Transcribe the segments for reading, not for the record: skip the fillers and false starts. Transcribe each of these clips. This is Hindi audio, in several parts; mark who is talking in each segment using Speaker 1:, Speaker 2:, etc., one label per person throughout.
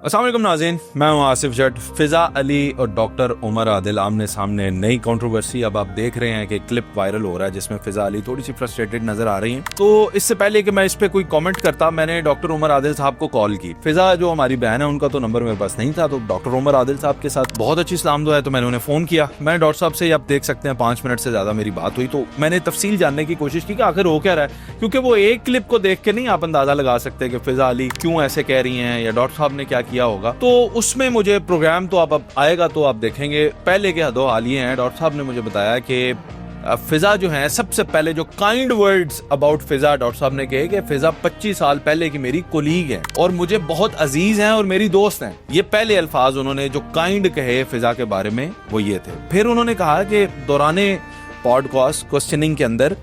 Speaker 1: अस्सलाम वालेकुम नाज़रीन, मैं हूं आसिफ जट। फिजा अली और डॉक्टर उमर आदिल आमने सामने, नई कंट्रोवर्सी। अब आप देख रहे हैं कि क्लिप वायरल हो रहा है जिसमें फिजा अली थोड़ी सी फ्रस्ट्रेटेड नजर आ रही हैं। तो इससे पहले कि मैं इस पे कोई कमेंट करता, मैंने डॉक्टर उमर आदिल साहब को कॉल की। फिजा जो हमारी बहन है, उनका तो नंबर मेरे पास नहीं था, तो डॉक्टर उमर आदिल साहब के साथ बहुत अच्छी सलाम दुआ है, तो मैंने उन्हें फोन किया। मैंने डॉक्टर साहब से, आप देख सकते हैं, 5 मिनट से ज्यादा मेरी बात हुई। तो मैंने तफसील जानने की कोशिश की कि आखिर हो क्या रहा है, क्योंकि वो एक क्लिप को देख के नहीं आप अंदाजा लगा सकते कि फिजा अली क्यों ऐसे कह रही हैं या डॉक्टर साहब ने क्या किया होगा। तो उसमें मुझे प्रोग्राम तो अब आएगा तो आप देखेंगे, पहले के हदो हाल ये हैं। डॉक्टर साहब ने मुझे बताया कि फिजा जो है, सबसे पहले जो kind words about Fiza doctor साहब ने कहे कि फिजा 25 साल पहले की मेरी कोलीग है और मुझे बहुत अजीज हैं और मेरी दोस्त हैं। ये पहले अल्फाज उन्होंने जो काइंड कहे फिजा के बारे में वो ये थे। फिर उन्होंने कहा कि दौराने पॉडकास्ट क्वेश्चनिंग के अंदर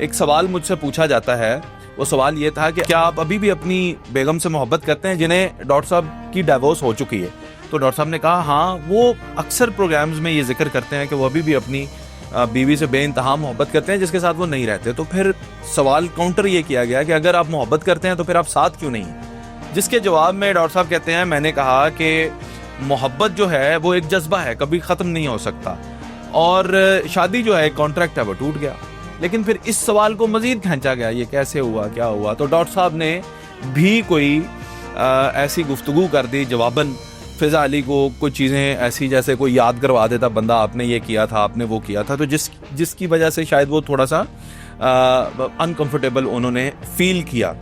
Speaker 1: एक सवाल मुझसे पूछा जाता है। वो सवाल ये था कि क्या आप अभी भी अपनी बेगम से मोहब्बत करते हैं जिन्हें डॉक्टर साहब की डिवोर्स हो चुकी है। तो डॉक्टर साहब ने कहा हाँ, वो अक्सर प्रोग्राम्स में ये जिक्र करते हैं कि वो अभी भी अपनी बीवी से बेइंतहा मोहब्बत करते हैं जिसके साथ वो नहीं रहते। तो फिर सवाल काउंटर ये किया गया कि अगर आप मोहब्बत करते हैं तो फिर आप साथ क्यों नहीं, जिसके जवाब में डॉक्टर साहब कहते हैं, मैंने कहा कि मोहब्बत जो है वो एक जज्बा है, कभी ख़त्म नहीं हो सकता, और शादी जो है एक कॉन्ट्रैक्ट है, वो टूट गया। लेकिन फिर इस सवाल को मजीद खींचा गया, ये कैसे हुआ, क्या हुआ। तो डॉक्टर साहब ने भी कोई ऐसी गुफ्तगू कर दी जवाबन फिजा अली को, कुछ चीज़ें ऐसी जैसे कोई याद करवा देता बंदा, आपने ये किया था, आपने वो किया था, तो जिसकी वजह से शायद वो थोड़ा सा अनकंफर्टेबल उन्होंने फील किया।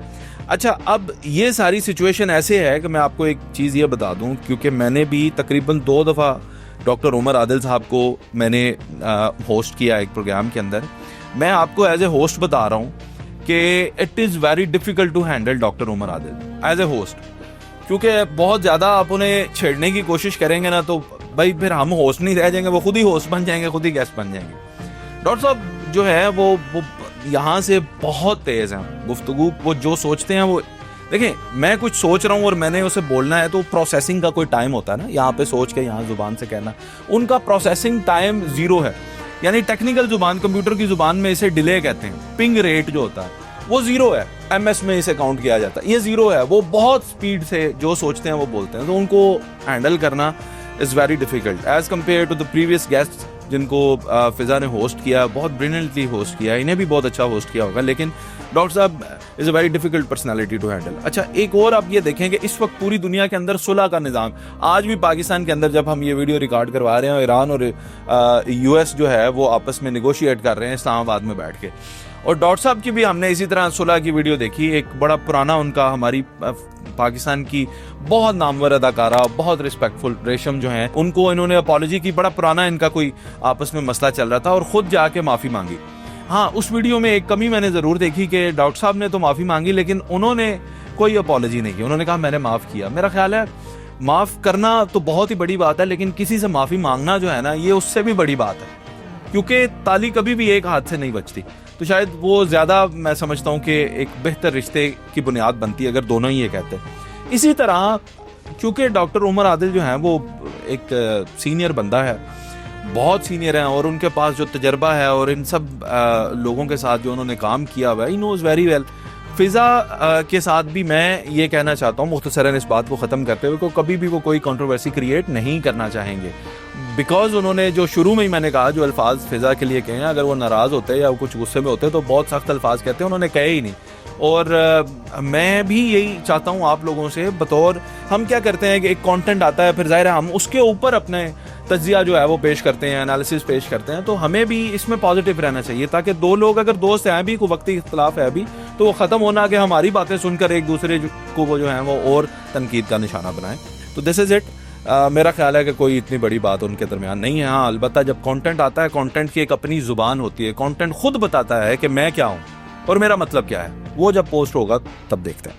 Speaker 1: अच्छा, अब ये सारी सिचुएशन ऐसे है कि मैं आपको एक चीज़ ये बता दूं, क्योंकि मैंने भी तकरीबन 2 दफ़ा डॉक्टर उमर आदिल साहब को मैंने होस्ट किया एक प्रोग्राम के अंदर। मैं आपको एज ए होस्ट बता रहा हूँ कि it is very difficult to handle doctor Umar Adil as a host, क्योंकि बहुत ज़्यादा आप उन्हें छेड़ने की कोशिश करेंगे ना तो भाई फिर हम होस्ट नहीं रह जाएंगे, वो खुद ही होस्ट बन जाएंगे, खुद ही गेस्ट बन जाएंगे। डॉक्टर साहब जो है वो यहाँ से बहुत तेज़ हैं गुफ्तगू, वो जो सोचते हैं वो, देखिए मैं कुछ सोच रहा हूँ और मैंने उसे बोलना है तो प्रोसेसिंग का कोई टाइम होता है ना, यहाँ पे सोच के यहाँ जुबान से कहना, उनका प्रोसेसिंग टाइम 0 है। यानी टेक्निकल जुबान, कंप्यूटर की जुबान में इसे डिले कहते हैं। पिंग रेट जो होता है वो 0 है, MS में इसे काउंट किया जाता है, ये 0 है। वो बहुत स्पीड से जो सोचते हैं वो बोलते हैं, तो उनको हैंडल करना is very difficult as compare to the previous guest जिनको फिजा ने होस्ट किया, बहुत ब्रिलियंटली होस्ट किया, इन्हें भी बहुत अच्छा होस्ट किया होगा। लेकिन डॉक्टर साहब is a very difficult personality to handle. अच्छा, एक और आप ये देखें कि इस वक्त पूरी दुनिया के अंदर सुलह का निज़ाम, आज भी पाकिस्तान के अंदर जब हम ये वीडियो रिकॉर्ड करवा रहे हैं, ईरान और US जो है वो आपस में निगोशिएट कर रहे हैं इस्लामाबाद में बैठ के। और डॉक्टर साहब की भी हमने इसी तरह सुलह की वीडियो देखी। एक बड़ा पुराना उनका, हमारी पाकिस्तान की बहुत नामवर अदाकारा, बहुत रिस्पेक्टफुल रेशम जो हैं, उनको इन्होंने अपॉलॉजी की। बड़ा पुराना इनका कोई आपस में मसला चल रहा था और खुद जाके माफ़ी मांगी। हाँ, उस वीडियो में एक कमी मैंने ज़रूर देखी कि डॉक्टर साहब ने तो माफ़ी मांगी लेकिन उन्होंने कोई अपॉलॉजी नहीं की। उन्होंने कहा मैंने माफ़ किया। मेरा ख्याल है माफ़ करना तो बहुत ही बड़ी बात है, लेकिन किसी से माफ़ी मांगना जो है ना, ये उससे भी बड़ी बात है, क्योंकि ताली कभी भी एक हाथ से नहीं बचती। तो शायद वो ज़्यादा, मैं समझता हूँ कि एक बेहतर रिश्ते की बुनियाद बनती है अगर दोनों ही ये कहते हैं। इसी तरह क्योंकि डॉक्टर उमर आदिल जो हैं वो एक सीनियर बंदा है, बहुत सीनियर हैं, और उनके पास जो तजर्बा है और इन सब लोगों के साथ जो उन्होंने काम किया हुआ है, ही नोज़ वेरी वेल। फिज़ा के साथ भी मैं ये कहना चाहता हूँ मुख्तसरन इस बात को ख़त्म करते हुए, को कभी भी वो कोई कंट्रोवर्सी क्रिएट नहीं करना चाहेंगे, बिकॉज उन्होंने जो शुरू में ही मैंने कहा, जो अल्फाज फिज़ा के लिए कहे हैं, अगर वो नाराज़ होते हैं या कुछ गुस्से में होते हैं तो बहुत सख्त अल्फाज कहते हैं, उन्होंने कहे ही नहीं। और मैं भी यही चाहता हूँ आप लोगों से, बतौर हम क्या करते हैं कि एक कंटेंट आता है, फिर ज़ाहिर है हम उसके ऊपर अपने तज्जिया जो है वो पेश करते हैं, एनालिसिस पेश करते हैं, तो हमें भी इसमें पॉजिटिव रहना चाहिए, ताकि 2 लोग अगर दोस्त हैं भी, कोई वक्ती इख्तलाफ है भी, तो वो ख़त्म होना कि हमारी बातें सुनकर एक दूसरे को वो जो है वो और तनकीद का निशाना बनाएं। तो दिस इज़ इट। मेरा ख्याल है कि कोई इतनी बड़ी बात उनके दरमियान नहीं है। हाँ, अलबत्ता जब कंटेंट आता है, कंटेंट की एक अपनी ज़ुबान होती है, कंटेंट खुद बताता है कि मैं क्या हूँ और मेरा मतलब क्या है। वो जब पोस्ट होगा तब देखते हैं।